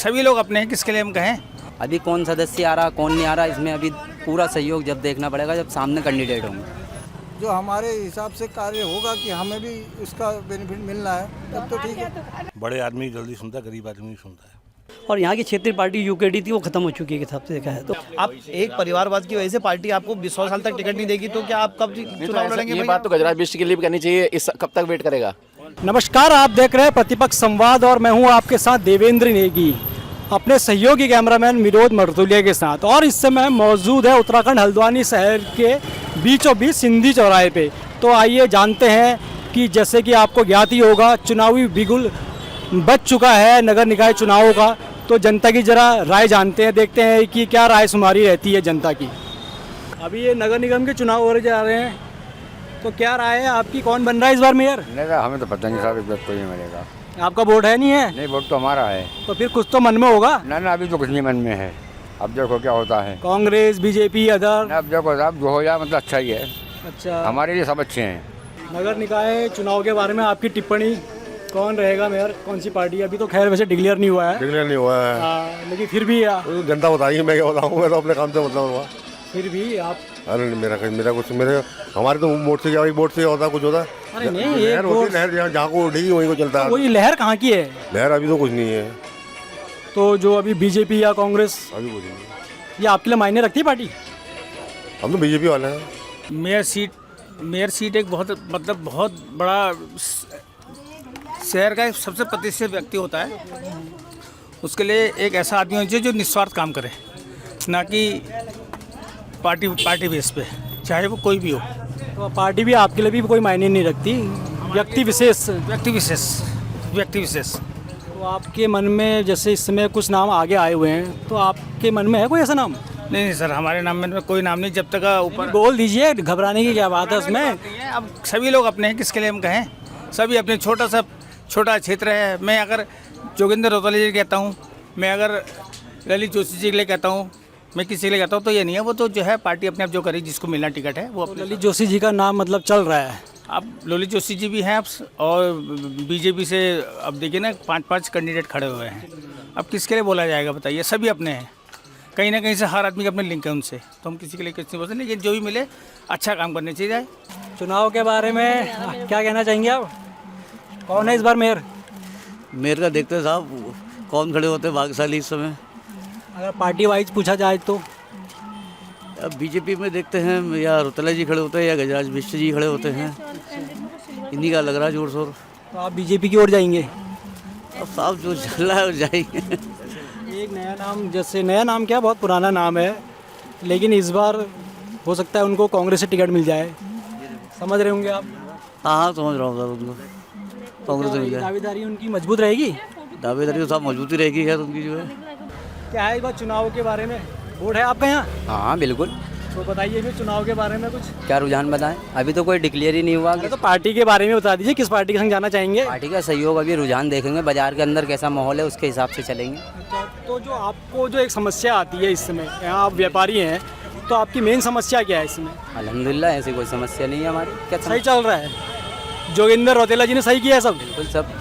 सभी लोग अपने हैं, किसके लिए हम कहें। अभी कौन सदस्य आ रहा कौन नहीं आ रहा, इसमें अभी पूरा सहयोग जब देखना पड़ेगा जब सामने कैंडिडेट होंगे। जो हमारे हिसाब से कार्य होगा कि हमें भी उसका बेनिफिट मिलना है तब तो ठीक है। बड़े आदमी जल्दी सुनता है, गरीब आदमी नहीं सुनता है। और यहाँ की क्षेत्रीय पार्टी यूकेडी थी, वो खत्म हो चुकी है हिसाब से देखा है तो। आप एक परिवारवाद की वजह से पार्टी आपको 100 साल तक टिकट नहीं देगी तो क्या आप कब चुनाव लड़ेंगे? ये बात तो गजराज बिष्ट के लिए भी करनी चाहिए, इस कब तक वेट करेगा। नमस्कार, आप देख रहे हैं प्रतिपक्ष संवाद और मैं हूँ आपके साथ देवेंद्र नेगी, अपने सहयोगी कैमरामैन विनोद मर्तुलिया के साथ। और इस समय मौजूद है उत्तराखंड हल्द्वानी शहर के बीचों बीच सिंधी चौराहे पे। तो आइए जानते हैं कि जैसे कि आपको ज्ञात ही होगा, चुनावी बिगुल बच चुका है नगर निकाय चुनावों का। तो जनता की जरा राय जानते हैं, देखते हैं कि क्या राय शुमारी रहती है जनता की। अभी ये नगर निगम के चुनाव हो जा रहे हैं, तो क्या राय है आपकी, कौन बन रहा है इस बार मेयर? नहीं, हमें तो पता नहीं साहब, इस बार कोई नहीं मिलेगा। आपका वोट है नहीं है? नहीं, वोट तो हमारा है। तो फिर कुछ तो मन में होगा ना ना, अभी तो कुछ नहीं मन में है, अब देखो क्या होता है। Congress BJP other? अब देखो साहब, जो हो जाए मतलब अच्छा ही है। अच्छा, हमारे लिए सब अच्छे हैं। नगर निकाय चुनाव के बारे में आपकी टिप्पणी, कौन रहेगा मेयर, कौन सी पार्टी? अभी तो खैर वैसे डिक्लेयर नहीं हुआ है। डिक्लेयर नहीं हुआ है। लेकिन फिर भी जनता बताएगी, मैं क्या बताऊँ, मैं तो अपने काम से मतलब हुआ। फिर भी आप? अरे मेरा कुछ मेरे हमारे तो वोट से क्या, वोट से होता कुछ होता। अरे नहीं, लहर होती, लहर जहाँ को उठेगी वहीं को चलता है। वही लहर कहाँ की है? लहर अभी तो कुछ नहीं है। तो जो अभी बीजेपी या कांग्रेस, अभी कुछ नहीं। ये आपके लिए मायने रखती है पार्टी? हम तो बीजेपी वाले हैं। मेयर सीट एक बहुत बड़ा शहर का सबसे प्रतिष्ठित व्यक्ति होता है। उसके लिए एक ऐसा आदमी होना चाहिए जो निस्वार्थ काम करे, ना कि पार्टी बेस पे, चाहे वो कोई भी हो। तो पार्टी भी आपके लिए भी कोई मायने नहीं रखती, व्यक्ति विशेष। तो आपके मन में जैसे इस समय कुछ नाम आगे आए हुए हैं, तो आपके मन में है कोई ऐसा नाम? नहीं सर, हमारे नाम में कोई नाम नहीं, जब तक ऊपर बोल दीजिए, घबराने की क्या बात है उसमें। अब सभी लोग अपने हैं, किसके लिए हम कहें। सभी अपने छोटा क्षेत्र है। मैं अगर जोगिंदर रौतेला जी कहता हूँ, मैं अगर ललित जोशी जी के लिए कहता हूँ, मैं किसी के लिए कहता हूँ, तो ये नहीं है। वो तो जो है पार्टी अपने आप जो करेगी, जिसको मिलना टिकट है वो अपने। ललित जोशी जी का नाम मतलब चल रहा है? अब ललित जोशी जी भी हैं और बीजेपी से अब देखिए ना 5 कैंडिडेट खड़े हुए हैं। अब किसके लिए बोला जाएगा बताइए, सभी अपने हैं। कहीं ना कहीं से हर आदमी के अपने लिंक है उनसे, तो हम किसी के लिए कुछ नहीं बोल सकते, लेकिन जो भी मिले अच्छा काम करने चाहिए। चुनाव के बारे में क्या कहना चाहेंगे आप, कौन है इस बार मेयर? मेयर का देखते हैं साहब, कौन खड़े होते हैं भाग्यशाली इस समय। अगर पार्टी वाइज पूछा जाए तो अब बीजेपी में देखते हैं या रौतेला जी खड़े होते हैं या गजराज बिष्ट जी खड़े होते हैं, इन्हीं का लग रहा है जोर शोर। तो आप बीजेपी की ओर जाएंगे? अब साहब जो चल रहा है जाएंगे। एक नया नाम, जैसे नया नाम क्या, बहुत पुराना नाम है, लेकिन इस बार हो सकता है उनको कांग्रेस से टिकट मिल जाए, समझ रहे होंगे आप? हाँ समझ रहा हूँ सर, उनको कांग्रेस से मिल जाए। दावेदारी उनकी मजबूत रहेगी? दावेदारी तो साहब मजबूती रहेगी खैर उनकी जो है। क्या है इस बार चुनाव के बारे में, वोट है आपका यहाँ? हाँ बिल्कुल। तो बताइए फिर चुनाव के बारे में कुछ। क्या रुझान बताएं, अभी तो कोई डिक्लेयर ही नहीं हुआ। तो पार्टी के बारे में बता दीजिए, किस पार्टी के संग जाना चाहेंगे? पार्टी का सहयोग अभी रुझान देखेंगे, बाजार के अंदर कैसा माहौल है उसके हिसाब से चलेंगे। तो जो आपको जो एक समस्या आती है इस समय, यहाँ आप व्यापारी हैं, तो आपकी मेन समस्या क्या है इसमें? अल्हम्दुलिल्लाह ऐसी कोई समस्या नहीं है हमारी। क्या सही चल रहा है? जोगिंदर रौतेला जी ने सही किया है सब? बिल्कुल सब।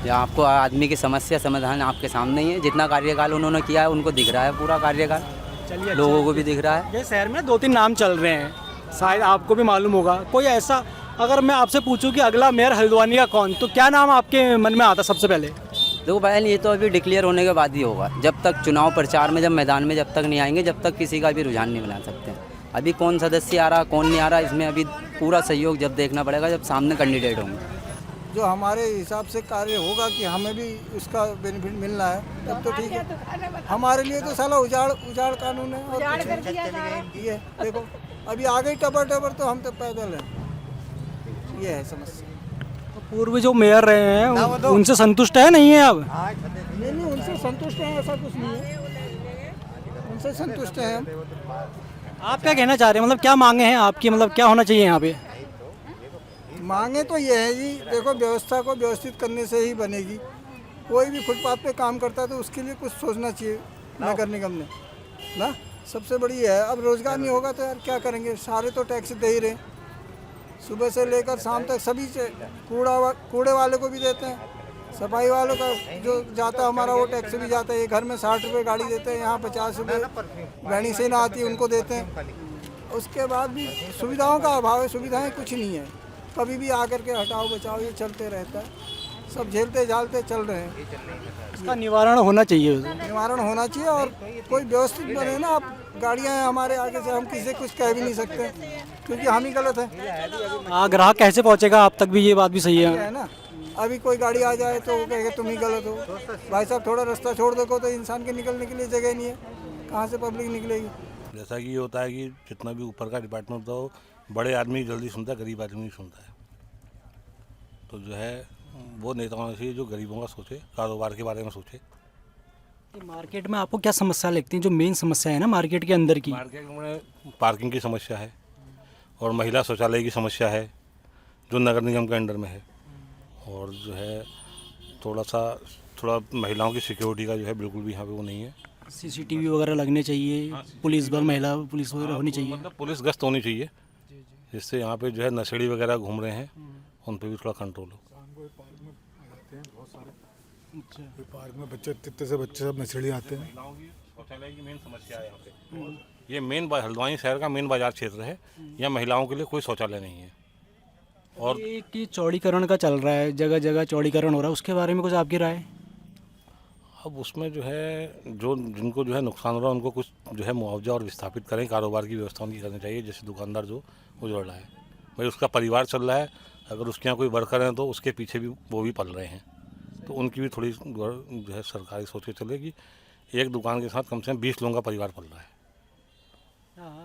या आपको आदमी की समस्या समाधान आपके सामने ही है। जितना कार्यकाल उन्होंने किया है उनको दिख रहा है, पूरा कार्यकाल चलिए लोगों को भी दिख रहा है। ये शहर में 2-3 नाम चल रहे हैं, शायद आपको भी मालूम होगा। कोई ऐसा, अगर मैं आपसे पूछूं कि अगला मेयर हल्द्वानी का कौन, तो क्या नाम आपके मन में आता सबसे पहले? देखो बहन, ये तो अभी डिक्लेयर होने के बाद ही होगा। जब तक चुनाव प्रचार में, जब मैदान में जब तक नहीं आएंगे, जब तक किसी का भी रुझान नहीं बना सकते। अभी कौन सदस्य आ रहा कौन नहीं आ रहा, इसमें अभी पूरा सहयोग जब देखना पड़ेगा जब सामने कैंडिडेट होंगे। जो हमारे हिसाब से कार्य होगा कि हमें भी उसका बेनिफिट मिलना है तब तो ठीक है। हमारे लिए तो साला उजाड़ कानून है और ये देखो अभी आ गई टपर तो हम तो पैदल हैं, ये है समस्या। तो पूर्व जो मेयर रहे हैं उनसे संतुष्ट है नहीं है अब? नहीं, उनसे संतुष्ट हैं ऐसा कुछ नहीं है, उनसे संतुष्ट हैं हम। आप क्या कहना चाह रहे हैं, मतलब क्या मांगे हैं आपकी, मतलब क्या होना चाहिए यहाँ पे? मांगे तो ये है जी, देखो व्यवस्था को व्यवस्थित करने से ही बनेगी। कोई भी फुटपाथ पे काम करता है तो उसके लिए कुछ सोचना चाहिए नगर निगम ने ना, सबसे बड़ी है। अब रोज़गार नहीं होगा तो यार क्या करेंगे, सारे तो टैक्स दे ही रहे, सुबह से लेकर शाम तक सभी से, कूड़े वाले को भी देते हैं, सफाई वालों का जो जाता हमारा वो टैक्स भी जाता है। ये घर में 60 रुपये गाड़ी देते हैं, यहाँ 50 रुपये बहनी से ना आती है उनको देते हैं। उसके बाद भी सुविधाओं का अभाव है, सुविधाएं कुछ नहीं है। कभी भी आकर के हटाओ बचाओ ये चलते रहता है, सब झेलते झालते चल रहे हैं। इसका निवारण होना चाहिए। निवारण होना चाहिए और कोई व्यवस्थित बने ना। आप गाड़ियाँ हैं हमारे आगे से, हम किसी से कुछ कह भी नहीं सकते क्योंकि हम ही गलत हैं। ग्राहक कैसे पहुंचेगा आप तक भी, ये बात भी सही है। है ना, अभी कोई गाड़ी आ जाए तो वो कहेगा तुम ही गलत हो। भाई साहब थोड़ा रास्ता छोड़ दो तो इंसान के निकलने के लिए जगह नहीं है, कहाँ से पब्लिक निकलेगी। जैसा कि ये होता है कि जितना भी ऊपर का डिपार्टमेंट होता हो, बड़े आदमी जल्दी सुनता है, गरीब आदमी नहीं सुनता है। तो जो है वो नेता होना चाहिए जो गरीबों का सोचे, कारोबार के बारे में सोचे। मार्केट में आपको क्या समस्या लगती है, जो मेन समस्या है ना मार्केट के अंदर की? मार्केट में पार्किंग की समस्या है और महिला शौचालय की समस्या है जो नगर निगम के अंडर में है। और जो है थोड़ा महिलाओं की सिक्योरिटी का जो है बिल्कुल भी यहाँ पे वो नहीं है। सीसीटीवी वगैरह लगने चाहिए, पुलिस बल, महिला पुलिस वगैरह होनी चाहिए। मतलब पुलिस गश्त होनी चाहिए जिससे यहाँ पे जो है नशेड़ी वगैरह घूम रहे हैं उन पे भी थोड़ा कंट्रोल हो। पार्क में बच्चे कितने से बच्चे सब नशेड़ी आते हैं। शौचालय की मेन समस्या है यहाँ पे। ये मेन हल्द्वानी शहर का मेन बाजार क्षेत्र है, यहाँ महिलाओं के लिए कोई शौचालय नहीं है। और कि चौड़ीकरण का चल रहा है, जगह जगह चौड़ीकरण हो रहा है, उसके बारे में कुछ आपकी राय? अब उसमें जो है जिनको जो है नुकसान हो रहा है उनको कुछ जो है मुआवजा और विस्थापित करें, कारोबार की व्यवस्था उनकी करनी चाहिए। जैसे दुकानदार जो उजड़ रहा है, भाई उसका परिवार चल रहा है, अगर उसके यहाँ कोई वर्कर हैं तो उसके पीछे भी वो भी पल रहे हैं, तो उनकी भी थोड़ी जो है सरकारी सोच के चले कि एक दुकान के साथ कम से कम 20 लोगों का परिवार पल रहा है।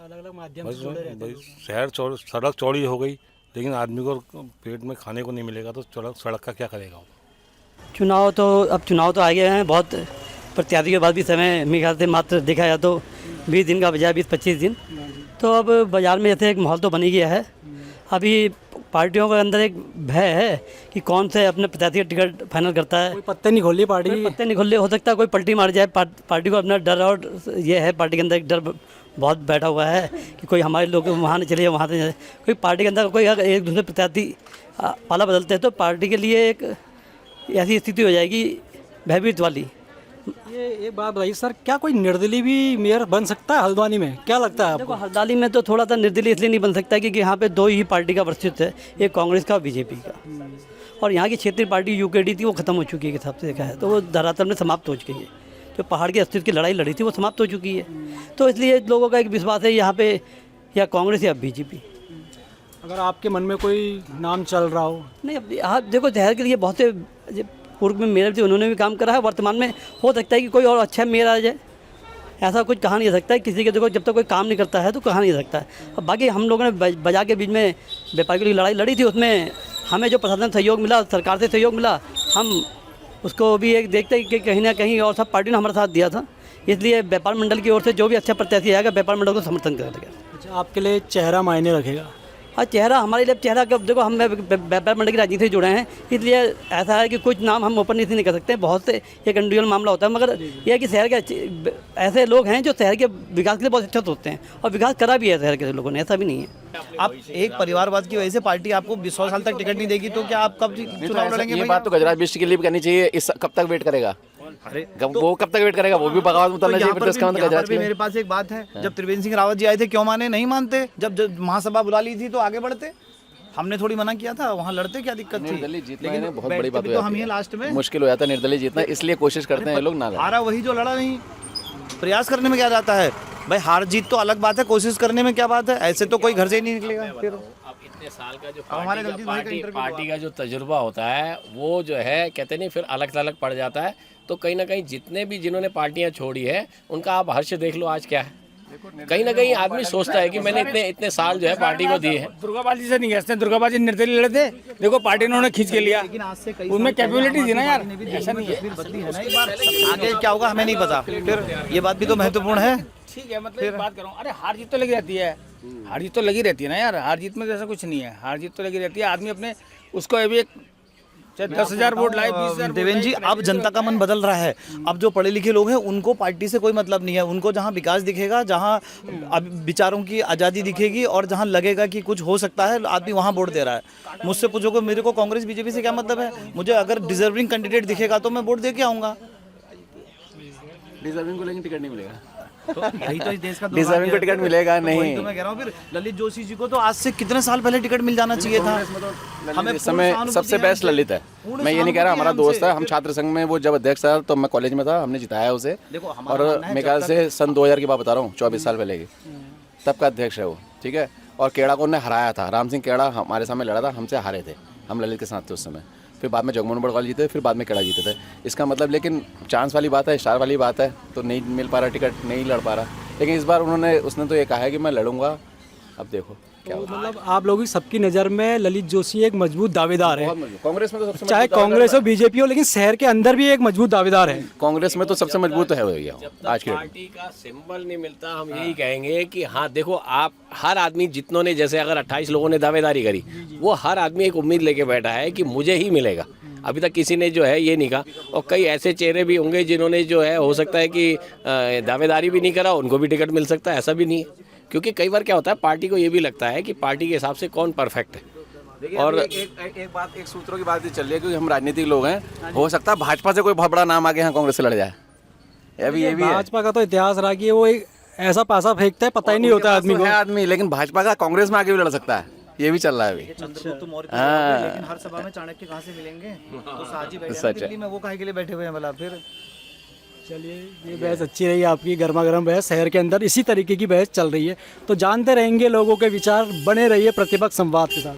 अलग अलग माध्यम से जुड़े रहते हैं। शहर सड़क चौड़ी हो गई लेकिन आदमी को पेट में खाने को नहीं मिलेगा तो सड़क का क्या करेगा वो? चुनाव तो आ गए हैं, बहुत प्रत्याशी के बाद भी समय मेरे ख्याल से मात्र देखा जाए तो 20 दिन का बजाय 20-25 दिन। तो अब बाज़ार में जैसे एक माहौल तो बन ही गया है। अभी पार्टियों के अंदर एक भय है कि कौन से अपने प्रत्याशी का टिकट फाइनल करता है। कोई पत्ते नहीं खोल रही पार्टी, पत्ते नहीं खुले, हो सकता है कोई पलटी मार जाए। पार्टी को अपना डर, और ये है पार्टी के अंदर एक डर बहुत बैठा हुआ है कि कोई हमारे लोग वहाँ नहीं चले जाए, वहाँ से जाए। कोई पार्टी के अंदर कोई अगर एक दूसरे प्रत्याशी पाला बदलते हैं तो पार्टी के लिए एक ऐसी स्थिति हो जाएगी भयभीत वाली। ये एक बात बताइए सर, क्या कोई निर्दलीय भी मेयर बन सकता है हल्द्वानी में? क्या लगता है आपको? देखो हल्द्वानी में तो थोड़ा सा निर्दलीय इसलिए नहीं बन सकता क्योंकि यहाँ पे 2 ही पार्टी का वर्चस्व है, एक कांग्रेस का और बीजेपी का। और यहाँ की क्षेत्रीय पार्टी यूकेडी थी वो खत्म हो चुकी है के हिसाब से देखा है तो वो धरातल में समाप्त हो चुकी है। जो पहाड़ के अस्तित्व की लड़ाई लड़ी थी वो समाप्त हो चुकी है। तो इसलिए लोगों का एक विश्वास है यहाँ पे या कांग्रेस या बीजेपी। अगर आपके मन में कोई नाम चल रहा हो? नहीं, अब आप देखो शहर के लिए बहुत से पूर्व में मेयर थे, उन्होंने भी काम करा है। वर्तमान में हो सकता है कि कोई और अच्छा मेयर आ जाए, ऐसा कुछ कहा नहीं जा सकता है किसी के। देखो जब तक कोई काम नहीं करता है तो कहा नहीं जा सकता है। अब बाकी हम लोगों ने बाजार के बीच में व्यापारियों की लड़ाई लड़ी थी, उसमें हमें जो प्रशासन सहयोग मिला, सरकार से सहयोग मिला, हम उसको भी एक देखते हैं कि कहीं ना कहीं और सब पार्टी ने हमारा साथ दिया था। इसलिए व्यापार मंडल की ओर से जो भी अच्छा प्रत्याशी आएगा व्यापार मंडल को समर्थन करेगा। अच्छा, आपके लिए चेहरा मायने रखेगा? हाँ, चेहरा हमारे लिए चेहरा कब देखो हम व्यापार मंडल की राजनीति से जुड़े हैं, इसलिए ऐसा है कि कुछ नाम हम ओपन नहीं कर सकते। बहुत से एक इंडिविजुअल मामला होता है, मगर यह है कि शहर के ऐसे लोग हैं जो शहर के विकास के लिए बहुत अच्छा सोचते हैं और विकास करा भी है शहर के लोगों ने, ऐसा भी नहीं है। आप एक परिवारवाद की वजह से पार्टी आपको 100 साल तक टिकट नहीं देगी तो क्या आप कब चुनाव लड़ेंगे? ये बात तो गजराज बिष्ट के लिए भी करनी चाहिए। इस कब तक वेट करेगा? वो कब तक वेट करेगा? वो भी बगावत में उतरना चाहिए। मेरे पास एक बात है, जब त्रिवेंद्र सिंह रावत जी आए थे क्यों माने? नहीं मानते। जब महासभा बुला ली थी तो आगे बढ़ते, हमने थोड़ी मना किया था, वहाँ लड़ते, क्या दिक्कत थी? निर्दलीय जीतना बहुत बड़ी बात तो हम ही लास्ट में मुश्किल हो जाता है निर्दलीय जीतना, इसलिए कोशिश करते हैं लोग ना लड़ें। हारा वही जो लड़ा नहीं। प्रयास करने में क्या जाता है भाई? हार जीत तो अलग बात है, कोशिश करने में क्या बात है? ऐसे तो कोई घर से ही नहीं निकलेगा। फिर अब इतने साल का जो हमारे पार्टी का जो तजुर्बा होता है वो जो है कहते नहीं फिर अलग अलग पड़ जाता है। तो कहीं ना कहीं जितने भी जिन्होंने पार्टियां छोड़ी है उनका आप हर्ष देख लो आज क्या है। कहीं ना कहीं आदमी सोचता है कि मैंने इतने साल जो है पार्टी को दिए हैं। दुर्गाबाजी से नहीं कहते, दुर्गाबाजी निर्दलीय लड़े थे, देखो पार्टी ने उन्हें खींच के लिया, उनमें कैपेबिलिटी थी ना यार, ऐसा नहीं है। आगे क्या होगा हमें नहीं पता, फिर ये बात भी तो महत्वपूर्ण है। ठीक है, मतलब बात करूँ, अरे हार जीत तो लगी रहती है, हार जीत तो लगी रहती है ना यार, हार जीत में जैसा कुछ नहीं है, हार जीत तो लगी रहती है। आदमी अपने उसको अभी एक चाहे 10,000 वोट लाए, 20,000 वोट देवेंद्र जी, लाए, अब जनता का मन बदल रहा है। अब जो पढ़े लिखे लोग हैं उनको पार्टी से कोई मतलब नहीं है। उनको जहाँ विकास दिखेगा, जहाँ अब विचारों की आज़ादी दिखेगी और जहाँ लगेगा कि कुछ हो सकता है, आदमी वहाँ वोट दे रहा है। मुझसे पूछोगे मेरे को कांग्रेस बीजेपी से क्या मतलब है? मुझे अगर डिजर्विंग कैंडिडेट दिखेगा तो मैं वोट दे के आऊँगा। डिजर्विंग को लेकिन टिकट नहीं मिलेगा, तो यही तो इस देश का डिजर्विंग को टिकट मिलेगा तो वही नहीं। तो मैं कह रहा हूँ, फिर ललित जोशी जी को तो आज से कितने साल पहले टिकट मिल जाना चाहिए था। हमें इस समय सबसे बेस्ट ललित है। मैं ये नहीं कह रहा, हमारा दोस्त है। हम छात्र संघ में वो जब अध्यक्ष था तो मैं कॉलेज में था, हमने जिताया उसे। और मेरे ख्याल से सन 2000 की बात बता रहा हूँ, 24 साल पहले की, तब का अध्यक्ष है वो, ठीक है। और केड़ा को उन्होंने हराया था, राम सिंह केड़ा हमारे सामने लड़ा था, हमसे हारे थे, हम ललित के साथ थे उस समय। फिर बाद में जगमोहन बड़वाल जीते, फिर बाद में केड़ा जीते थे। इसका मतलब, लेकिन चांस वाली बात है, स्टार वाली बात है, तो नहीं मिल पा रहा टिकट, नहीं लड़ पा रहा। लेकिन इस बार उसने तो ये कहा है कि मैं लड़ूंगा। अब देखो क्या होता है। मतलब आप लोगों की सबकी नज़र में ललित जोशी एक मजबूत दावेदार है, कांग्रेस में तो सबसे चाहे कांग्रेस हो बीजेपी हो, लेकिन शहर के अंदर भी एक मजबूत दावेदार है। कांग्रेस में तो सबसे मजबूत है भैया आज के डेट में। पार्टी का सिंबल नहीं मिलता, हम यही कहेंगे कि हाँ देखो, आप हर आदमी, जितनों ने, जैसे अगर 28 लोगों ने दावेदारी करी, वो हर आदमी एक उम्मीद लेके बैठा है कि मुझे ही मिलेगा। अभी तक किसी ने जो है ये नहीं कहा। और कई ऐसे चेहरे भी होंगे जिन्होंने जो है, हो सकता है कि दावेदारी भी नहीं करा, उनको भी टिकट मिल सकता है, ऐसा भी नहीं है। क्योंकि कई बार क्या होता है, पार्टी को ये भी लगता है कि पार्टी के हिसाब से कौन परफेक्ट है। और एक बात, एक सूत्रों की बात ही चल रही है, क्योंकि हम राजनीतिक लोग हैं, हो सकता है भाजपा से कोई बहुत बड़ा नाम आगे यहाँ कांग्रेस से लड़ जाए। ये भी है। भाजपा का तो इतिहास रहा कि वो एक ऐसा पासा फेंकता है, पता ही नहीं होता आदमी को। आदमी, लेकिन भाजपा का कांग्रेस में आगे भी लड़ सकता है, ये भी चल रहा है अभी। चंद्रगुप्त मौर्य के लोग हैं, लेकिन हर सभा में चाणक्य कहाँ से मिलेंगे? तो साजी बैठे हैं सच है। दिल्ली में, वो काहे के लिए बैठे हुए हैं भला? फिर चलिए, ये बहस अच्छी रही आपकी, गर्मा गर्म बहस, शहर के अंदर इसी तरीके की बहस चल रही है। तो जानते रहेंगे लोगों के विचार, बने रहिए प्रतिपक्ष संवाद के साथ।